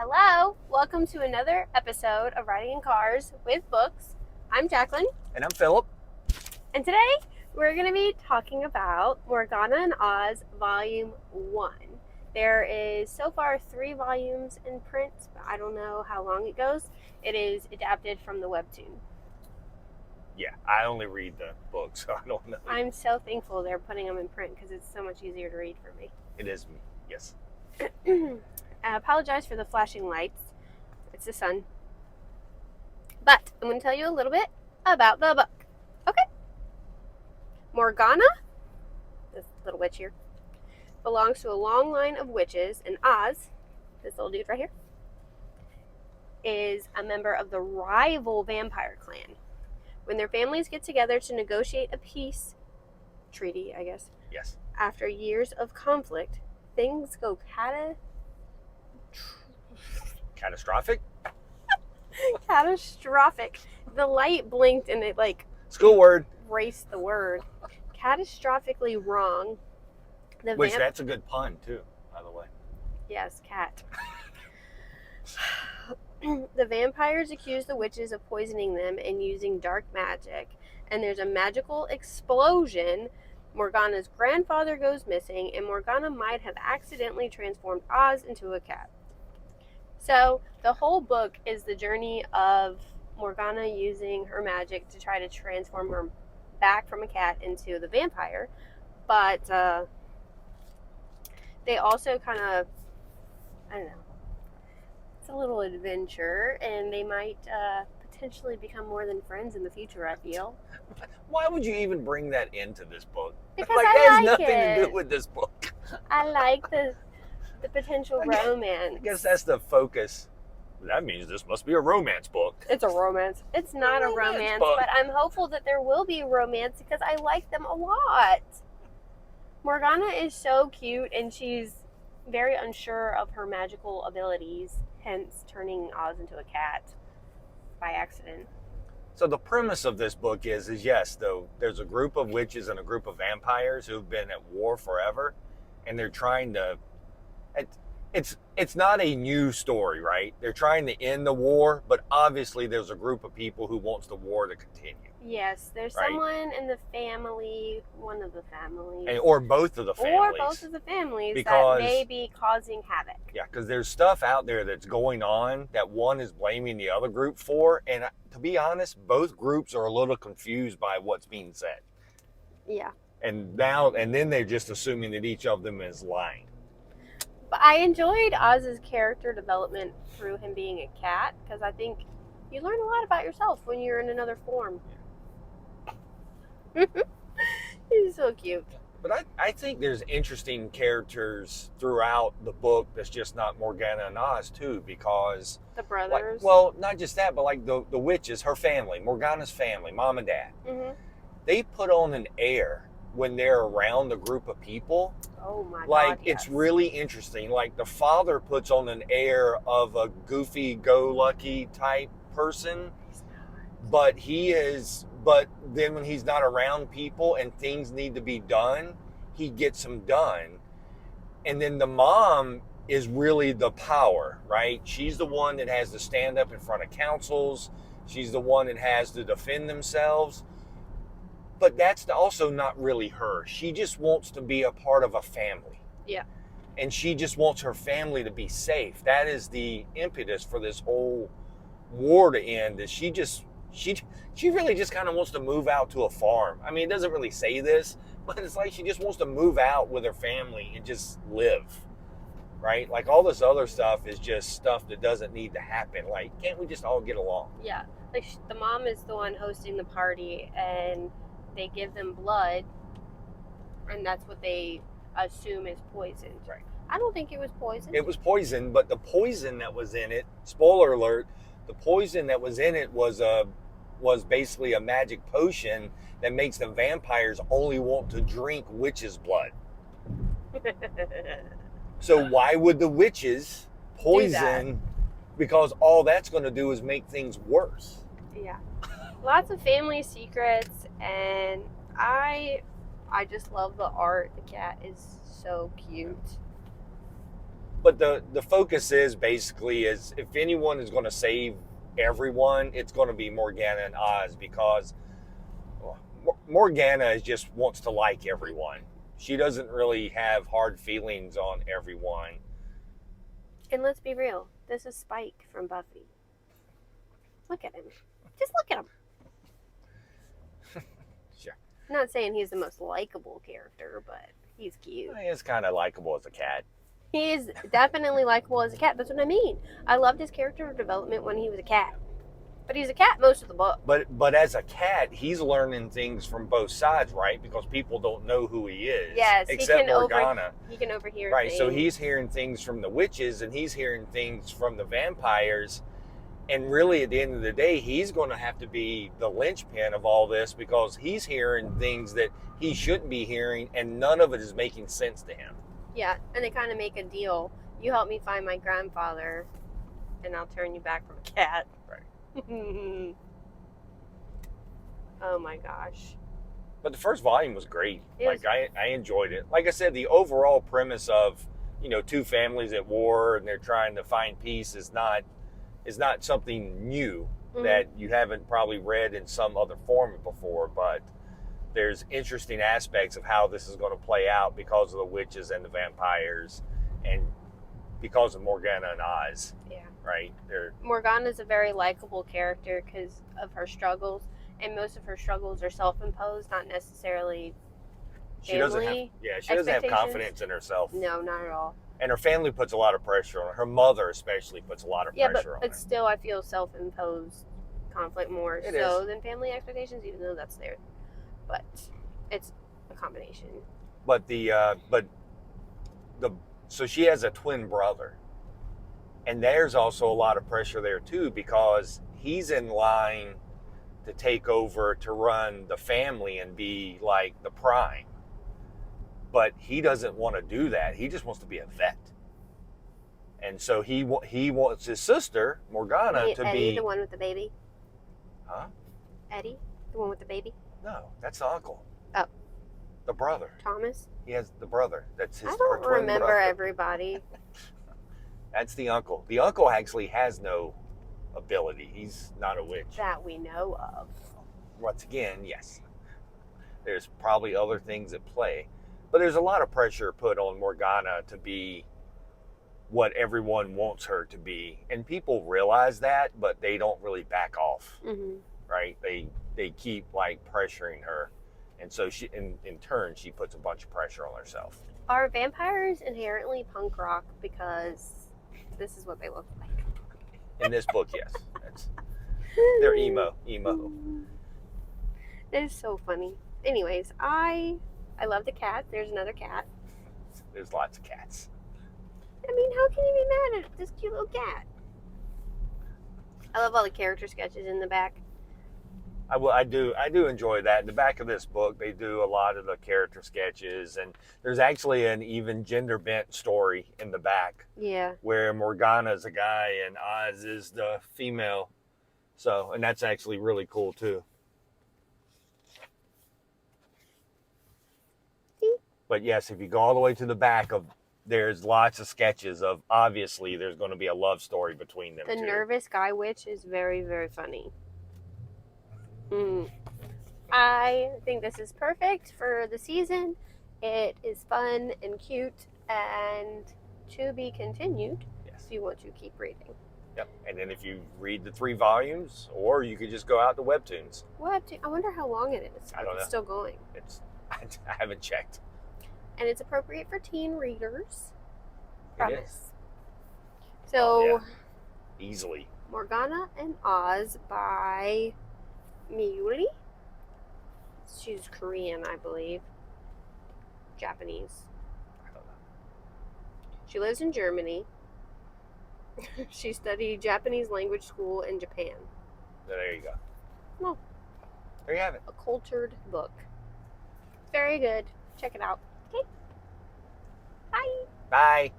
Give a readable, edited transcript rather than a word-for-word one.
Hello, welcome to another episode of Riding in Cars with Books. I'm Jaclyn. And I'm Phillip. And today we're going to be talking about Morgana and Oz Volume 1. There is so far 3 volumes in print, but I don't know how long it goes. It is adapted from the WEBTOON. Yeah, I only read the book, so I don't know. I'm so thankful they're putting them in print because it's so much easier to read for me. It is me, yes. I apologize for the flashing lights. It's the sun. But I'm going to tell you a little bit about the book. Okay. Morgana, this little witch here, belongs to a long line of witches, and Oz, this little dude right here, is a member of the rival vampire clan. When their families get together to negotiate a peace treaty, I guess, Yes. after years of conflict, things go Catastrophic? catastrophic. The light blinked and it School word. erased the word. Catastrophically wrong. Which that's a good pun too, by the way. Yes, cat. The vampires accuse the witches of poisoning them and using dark magic, and there's a magical explosion. Morgana's grandfather goes missing, and Morgana might have accidentally transformed Oz into a cat. So the whole book is the journey of Morgana using her magic to try to transform her back from a cat into the vampire. But they also kind of, I don't know, it's a little adventure, and they might potentially become more than friends in the future, I feel. Why would you even bring that into this book? Because that I has like nothing it. to do with this book. I like the potential romance. I guess that's the focus. That means this must be a romance book. It's a romance. It's not a romance, book. but I'm hopeful that there will be romance because I like them a lot. Morgana is so cute, and she's very unsure of her magical abilities, hence turning Oz into a cat by accident. So the premise of this book is yes, though, there's a group of witches and a group of vampires who've been at war forever, and they're trying to. It's not a new story, right? They're trying to end the war, but obviously there's a group of people who wants the war to continue. Yes, there's right? someone in the family, one of the families, Or both of the families. or both of the families because, that may be causing havoc. Yeah, because there's stuff out there that's going on that one is blaming the other group for, and to be honest, both groups are a little confused by what's being said. Yeah. And then they're just assuming that each of them is lying. But I enjoyed Oz's character development through him being a cat, because I think you learn a lot about yourself when you're in another form. He's so cute. But I think there's interesting characters throughout the book that's just not Morgana and Oz too, because The brothers. not just that, but like the witches, her family, Morgana's family, mom and dad, they put on an air when they're around a group of people. Oh my God, yes. It's really interesting. Like the father puts on an air of a goofy-go-lucky type person, but then when he's not around people and things need to be done, he gets them done. And then the mom is really the power, right? She's the one that has to stand up in front of councils. She's the one that has to defend themselves. But that's also not really her. She just wants to be a part of a family. Yeah. And she just wants her family to be safe. That is the impetus for this whole war to end. Is she really just kind of wants to move out to a farm. I mean, it doesn't really say this, but it's like she just wants to move out with her family and just live, right? Like all this other stuff is just stuff that doesn't need to happen. Like, can't we just all get along? Yeah. Like the mom is the one hosting the party, and they give them blood, and that's what they assume is poison. Right. I don't think it was poison. It was poison, but the poison that was in it, spoiler alert, the poison that was in it was basically a magic potion that makes the vampires only want to drink witches' blood. So why would the witches poison? Because all that's going to do is make things worse. Yeah. Lots of family secrets, and I just love the art. The cat is so cute. But the focus is basically is if anyone is going to save everyone, it's going to be Morgana and Oz because Morgana just wants to like everyone. She doesn't really have hard feelings on everyone. And let's be real, this is Spike from Buffy. Look at him. Just look at him. Sure. I'm not saying he's the most likable character, but he's cute. He is kind of likable as a cat. He is definitely likable as a cat. That's what I mean. I loved his character development when he was a cat. But he's a cat most of the book. But as a cat, he's learning things from both sides, right? Because people don't know who he is. Yes, except Morgana. He can overhear right, things. so he's hearing things from the witches and he's hearing things from the vampires. And really, at the end of the day, he's going to have to be the linchpin of all this because he's hearing things that he shouldn't be hearing and none of it is making sense to him. Yeah, and they kind of make a deal. You help me find my grandfather and I'll turn you back from a cat. Right. Oh my gosh. But the first volume was great. Like I enjoyed it. Like I said, the overall premise of, two families at war and they're trying to find peace is not something new that you haven't probably read in some other form before, but there's interesting aspects of how this is going to play out because of the witches and the vampires and because of Morgana and Oz. Yeah. Right? Morgana's a very likable character because of her struggles, and most of her struggles are self-imposed, not necessarily family. She doesn't have confidence in herself. No, not at all. And her family puts a lot of pressure on her. Her mother especially puts a lot of pressure on her. But still, I feel self-imposed conflict more than family expectations, even though that's there. But it's a combination. But so she has a twin brother. And there's also a lot of pressure there too because he's in line to take over to run the family and be like the prime. But he doesn't want to do that. He just wants to be a vet. And so he wants his sister, Morgana, to Eddie, be... the one with the baby? Huh? Eddie? The one with the baby? No, that's the uncle. Oh. The brother. Thomas? He has the brother. That's his I don't twin remember brother. everybody. That's the uncle. The uncle actually has no ability. He's not a witch. That we know of. Once again, yes. There's probably other things at play. But there's a lot of pressure put on Morgana to be what everyone wants her to be. And people realize that, but they don't really back off. Mm-hmm. Right? They keep pressuring her. And so she in turn she puts a bunch of pressure on herself. Are vampires inherently punk rock because this is what they look like? In this book, yes. They're emo. It's so funny. Anyways, I love the cat. There's another cat. There's lots of cats. I mean, how can you be mad at this cute little cat? I love all the character sketches in the back. I do enjoy that. In the back of this book, they do a lot of the character sketches, and there's actually an even gender bent story in the back. Yeah. Where Morgana is a guy and Oz is the female. So, and that's actually really cool too. But yes, if you go all the way to the back there's lots of sketches of obviously there's going to be a love story between them. The nervous guy witch is very, very funny. I think this is perfect for the season. It is fun and cute and to be continued. Yes. If you want to keep reading. Yep. And then if you read the 3 volumes, or you could just go out to WEBTOONs. I wonder how long it is. I don't know. It's still going. I haven't checked. And it's appropriate for teen readers. Promise. It is. So, easily. Morgana and Oz by Miyuli. She's Korean, I believe. Japanese. I don't know. She lives in Germany. She studied Japanese language school in Japan. There you go. Well, there you have it. A cultured book. Very good. Check it out. Okay. Bye. Bye.